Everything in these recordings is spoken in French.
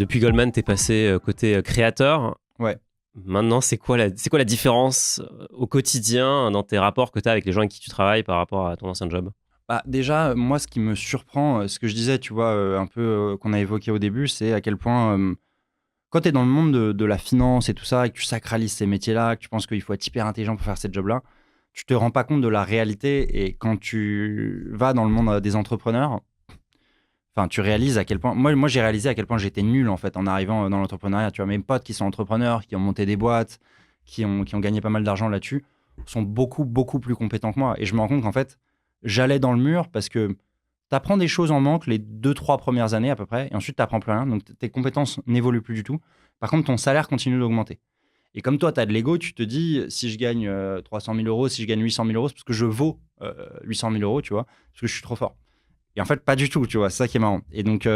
Depuis Goldman, t'es passé côté créateur. Ouais. Maintenant, c'est quoi la différence au quotidien dans tes rapports que tu as avec les gens avec qui tu travailles par rapport à ton ancien job? Bah, déjà, moi, ce qui me surprend, ce que je disais, tu vois, un peu qu'on a évoqué au début, c'est à quel point, quand tu es dans le monde de la finance et tout ça, et que tu sacralises ces métiers-là, que tu penses qu'il faut être hyper intelligent pour faire ces jobs-là, tu te rends pas compte de la réalité. Et quand tu vas dans le monde des entrepreneurs, enfin, tu réalises à quel point. Moi, j'ai réalisé à quel point j'étais nul, en fait, en arrivant dans l'entrepreneuriat. Tu vois, mes potes qui sont entrepreneurs, qui ont monté des boîtes, qui ont gagné pas mal d'argent là-dessus, sont beaucoup, beaucoup plus compétents que moi. Et je me rends compte qu'en fait, j'allais dans le mur parce que tu apprends des choses en manque les 2-3 premières années à peu près, et ensuite tu n'apprends plus rien. Donc tes compétences n'évoluent plus du tout. Par contre, ton salaire continue d'augmenter. Et comme toi, tu as de l'ego, tu te dis, si je gagne 300 000 euros, si je gagne 800 000 euros, c'est parce que je vaux 800 000 euros, tu vois, parce que je suis trop fort. Et en fait, pas du tout, tu vois, c'est ça qui est marrant. Et donc,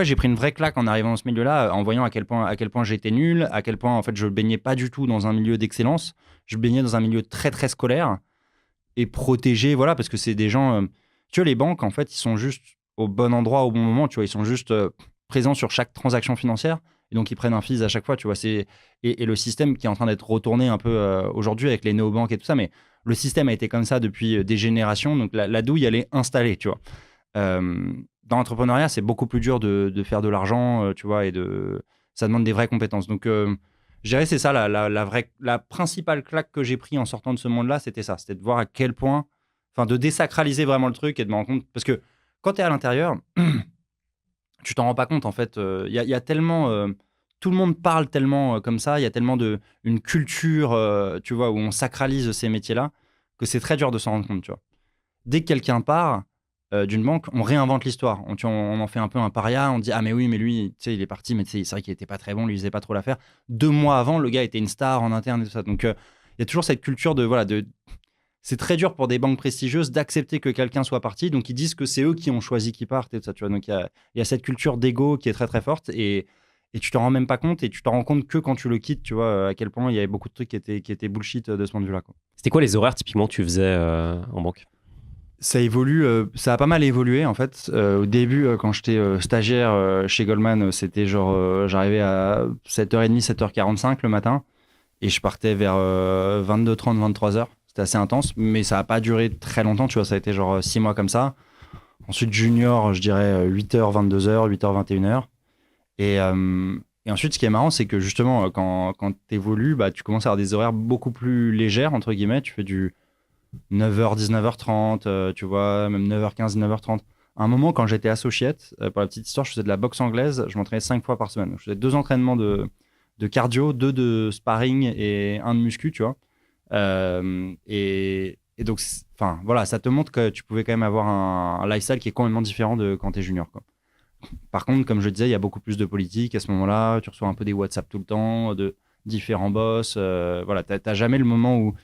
j'ai pris une vraie claque en arrivant dans ce milieu-là, en voyant à quel point j'étais nul, à quel point, en fait, je baignais pas du tout dans un milieu d'excellence. Je baignais dans un milieu très, très scolaire et protégé, voilà, parce que c'est des gens. Tu vois, les banques, en fait, ils sont juste au bon endroit, au bon moment, tu vois, ils sont juste présents sur chaque transaction financière. Et donc, ils prennent un fees à chaque fois, tu vois. Et le système qui est en train d'être retourné un peu aujourd'hui avec les néobanques et tout ça, mais le système a été comme ça depuis des générations. Donc, la douille, elle est installée, tu vois. Dans l'entrepreneuriat, c'est beaucoup plus dur de faire de l'argent, tu vois, ça demande des vraies compétences. Donc, je dirais, c'est ça, la principale claque que j'ai pris en sortant de ce monde-là, c'était ça. C'était de voir à quel point, enfin, de désacraliser vraiment le truc et de me rendre compte. Parce que quand tu es à l'intérieur, tu t'en rends pas compte, en fait. Il y a tellement. Tout le monde parle tellement comme ça, il y a tellement une culture, tu vois, où on sacralise ces métiers-là, que c'est très dur de s'en rendre compte, tu vois. Dès que quelqu'un part d'une banque, on réinvente l'histoire. On en fait un peu un paria, on dit ah mais oui, mais lui, tu sais, il est parti, mais tu sais, c'est vrai qu'il était pas très bon, lui il faisait pas trop l'affaire. 2 mois avant, le gars était une star en interne et tout ça. Donc il y a toujours cette culture c'est très dur pour des banques prestigieuses d'accepter que quelqu'un soit parti, donc ils disent que c'est eux qui ont choisi qu'ils partent et tout ça, tu vois. Donc il y a cette culture d'ego qui est très très forte et tu t'en rends même pas compte et tu t'en rends compte que quand tu le quittes, tu vois, à quel point il y avait beaucoup de trucs qui étaient bullshit de ce point de vue-là, quoi. C'était quoi les horaires typiquement que tu faisais en banque? Ça évolue, ça a pas mal évolué en fait. Au début, quand j'étais stagiaire chez Goldman, c'était genre, j'arrivais à 7h30, 7h45 le matin et je partais vers 22h30, 23h. C'était assez intense, mais ça n'a pas duré très longtemps, tu vois, ça a été genre 6 mois comme ça. Ensuite, junior, je dirais 8h, 22h, 8h, 21h. Et ensuite, ce qui est marrant, c'est que justement, quand tu évolues, bah, tu commences à avoir des horaires beaucoup plus légères, entre guillemets. Tu fais du 9h, 19h30, tu vois, même 9h15, 9h30. À un moment, quand j'étais associate, pour la petite histoire, je faisais de la boxe anglaise, je m'entraînais 5 fois par semaine. Donc, je faisais 2 entraînements de cardio, 2 de sparring et 1 de muscu, tu vois. Et donc, enfin, voilà, ça te montre que tu pouvais quand même avoir un lifestyle qui est complètement différent de quand tu es junior, quoi. Par contre, comme je disais, il y a beaucoup plus de politique à ce moment-là. Tu reçois un peu des WhatsApp tout le temps, de différents boss. Voilà, t'as jamais le moment où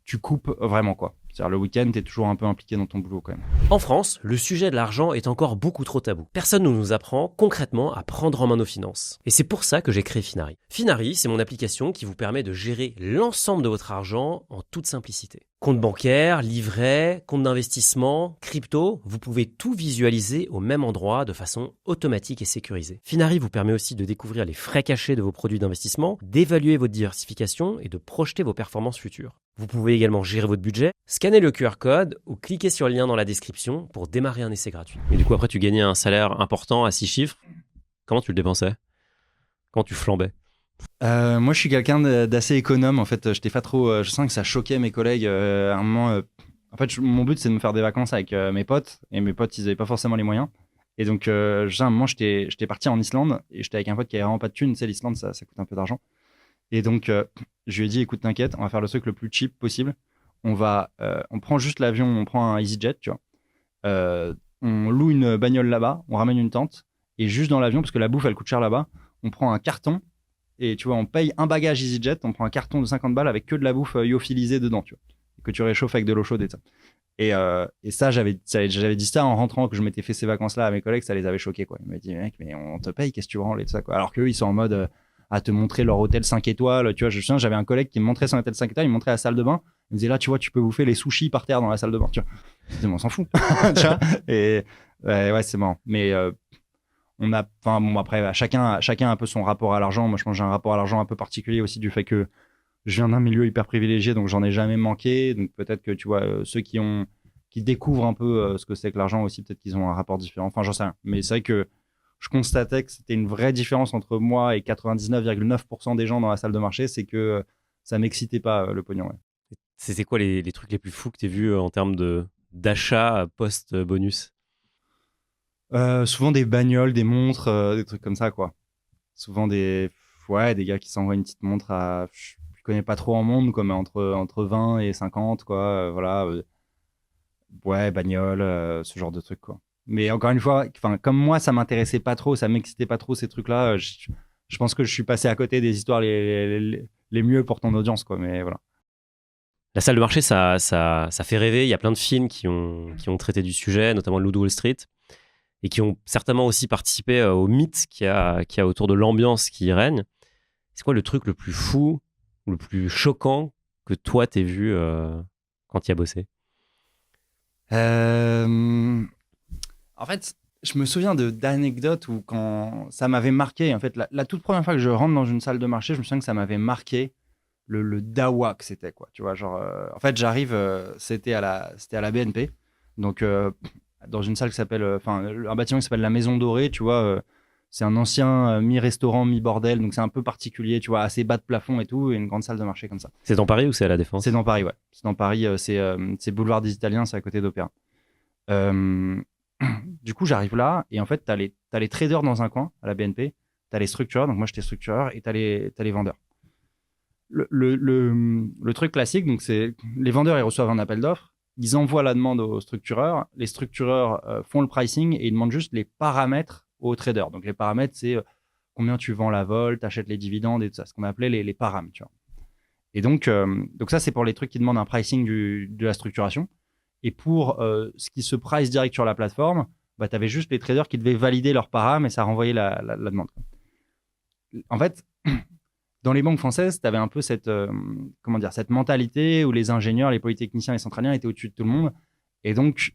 tu coupes vraiment, quoi. C'est-à-dire le week-end, tu es toujours un peu impliqué dans ton boulot quand même. En France, le sujet de l'argent est encore beaucoup trop tabou. Personne ne nous apprend concrètement à prendre en main nos finances. Et c'est pour ça que j'ai créé Finari. Finari, c'est mon application qui vous permet de gérer l'ensemble de votre argent en toute simplicité. Compte bancaire, livret, compte d'investissement, crypto, vous pouvez tout visualiser au même endroit de façon automatique et sécurisée. Finari vous permet aussi de découvrir les frais cachés de vos produits d'investissement, d'évaluer votre diversification et de projeter vos performances futures. Vous pouvez également gérer votre budget, scanner le QR code ou cliquer sur le lien dans la description pour démarrer un essai gratuit. Et du coup, après, tu gagnais un salaire important à 6 chiffres. Comment tu le dépensais? Comment tu flambais? Moi, je suis quelqu'un d'assez économe. En fait, j'étais pas trop. Je sens que ça choquait mes collègues. À un moment, en fait, mon but, c'est de me faire des vacances avec mes potes. Et mes potes, ils avaient pas forcément les moyens. Et donc, à un moment, j'étais parti en Islande et j'étais avec un pote qui avait vraiment pas de thunes. Tu sais, l'Islande, ça coûte un peu d'argent. Et donc, je lui ai dit, écoute, t'inquiète, on va faire le truc le plus cheap possible. On prend juste l'avion, on prend un EasyJet, tu vois. On loue une bagnole là-bas, on ramène une tente. Et juste dans l'avion, parce que la bouffe, elle coûte cher là-bas, on prend un carton. Et tu vois, on paye un bagage EasyJet, on prend un carton de 50 balles avec que de la bouffe lyophilisée dedans, tu vois. Que tu réchauffes avec de l'eau chaude et ça. Et ça, j'avais dit ça en rentrant, que je m'étais fait ces vacances-là à mes collègues, ça les avait choqués, quoi. Ils m'avaient dit, mec, mais on te paye, qu'est-ce que tu branles et tout ça, quoi. Alors qu'eux, ils sont en mode à te montrer leur hôtel 5 étoiles. Tu vois, je me souviens, j'avais un collègue qui me montrait son hôtel 5 étoiles, il me montrait la salle de bain. Il me disait, là, tu vois, tu peux bouffer les sushis par terre dans la salle de bain, tu vois. Je disais, mais on s'en fout. Tu vois. Et ouais, c'est marrant. Mais enfin bon, après, chacun a un peu son rapport à l'argent. Moi, je pense que j'ai un rapport à l'argent un peu particulier aussi du fait que je viens d'un milieu hyper privilégié, donc j'en ai jamais manqué. Donc peut-être que tu vois, ceux qui découvrent un peu ce que c'est que l'argent aussi, peut-être qu'ils ont un rapport différent. Enfin, j'en sais rien. Mais c'est vrai que je constatais que c'était une vraie différence entre moi et 99,9% des gens dans la salle de marché, c'est que ça m'excitait pas le pognon. Ouais. C'était quoi les trucs les plus fous que tu as vus en termes d'achat post-bonus? Souvent des bagnoles, des montres, des trucs comme ça, quoi. Souvent des gars qui s'envoient une petite montre à, je connais pas trop en monde, quoi, mais entre 20 et 50, quoi. Voilà. Ouais, bagnole, ce genre de trucs, quoi. Mais encore une fois, comme moi, ça m'intéressait pas trop, ça m'excitait pas trop ces trucs-là. Je pense que je suis passé à côté des histoires les mieux pour ton audience, quoi. Mais voilà. La salle de marché, ça fait rêver. Il y a plein de films qui ont traité du sujet, notamment Loup de Wall Street, et qui ont certainement aussi participé au mythe qu'il y a autour de l'ambiance qui y règne. C'est quoi le truc le plus fou, ou le plus choquant que toi, t'aies vu quand tu y as bossé? En fait, je me souviens d'anecdotes où quand ça m'avait marqué, en fait, la toute première fois que je rentre dans une salle de marché, je me souviens que ça m'avait marqué le dawa que c'était, quoi. Tu vois, genre, en fait, j'arrive, c'était à la BNP, donc dans une salle qui s'appelle, un bâtiment qui s'appelle la Maison Dorée, tu vois. C'est un ancien mi-restaurant, mi-bordel, donc c'est un peu particulier, tu vois, assez bas de plafond et tout, et une grande salle de marché comme ça. C'est dans Paris ou c'est à La Défense? C'est dans Paris, ouais. C'est dans Paris, c'est boulevard des Italiens, c'est à côté d'Opéra. Du coup, j'arrive là, et en fait, t'as les traders dans un coin, à la BNP, t'as les structureurs, donc moi j'étais structureur, et t'as les vendeurs. Le truc classique, donc c'est les vendeurs, ils reçoivent un appel d'offres, ils envoient la demande aux structureurs, les structureurs font le pricing, et ils demandent juste les paramètres aux traders. Donc les paramètres, c'est combien tu vends la vol, t'achètes les dividendes et tout ça, ce qu'on appelait les param, tu vois. Et donc ça, c'est pour les trucs qui demandent un pricing de la structuration. Et pour ce qui se price direct sur la plateforme, bah, tu avais juste les traders qui devaient valider leurs param et ça renvoyait la demande. En fait, dans les banques françaises, tu avais un peu cette mentalité où les ingénieurs, les polytechniciens, les centraliens étaient au-dessus de tout le monde. Et donc,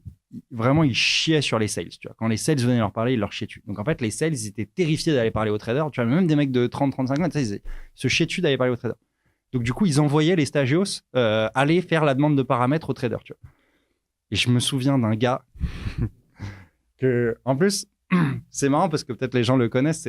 vraiment, ils chiaient sur les sales. Tu vois. Quand les sales venaient leur parler, ils leur chiaient dessus. Donc, en fait, les sales, ils étaient terrifiés d'aller parler aux traders. Tu vois, même des mecs de 30-35 ans, ils se chiaient dessus d'aller parler aux traders. Donc, du coup, ils envoyaient les stagios aller faire la demande de paramètres aux traders. Tu vois. Et je me souviens d'un gars que, en plus, c'est marrant parce que peut-être les gens le connaissent.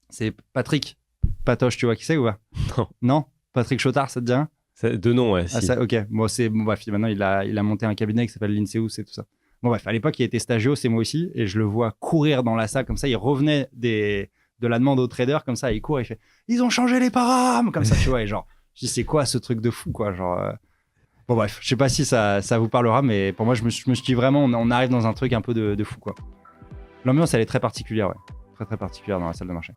C'est Patrick Patoche, tu vois qui c'est ou pas? Non. Non, Patrick Chotard, ça te dit rien? De nom, ouais. Ah, Si. ça, ok. Bon, bref, maintenant, il a monté un cabinet qui s'appelle l'Inseus et tout ça. Bon, bref, à l'époque, il était stagio, c'est moi aussi, et je le vois courir dans la salle comme ça. Il revenait de la demande aux traders comme ça, il court, il fait ils ont changé les param comme ça, tu vois. Et genre, je dis c'est quoi ce truc de fou, quoi. Genre, bon, bref, je sais pas si ça vous parlera, mais pour moi, je me suis dit vraiment, on arrive dans un truc un peu de fou, quoi. L'ambiance, elle est très particulière, ouais. Très, très particulière dans la salle de marché.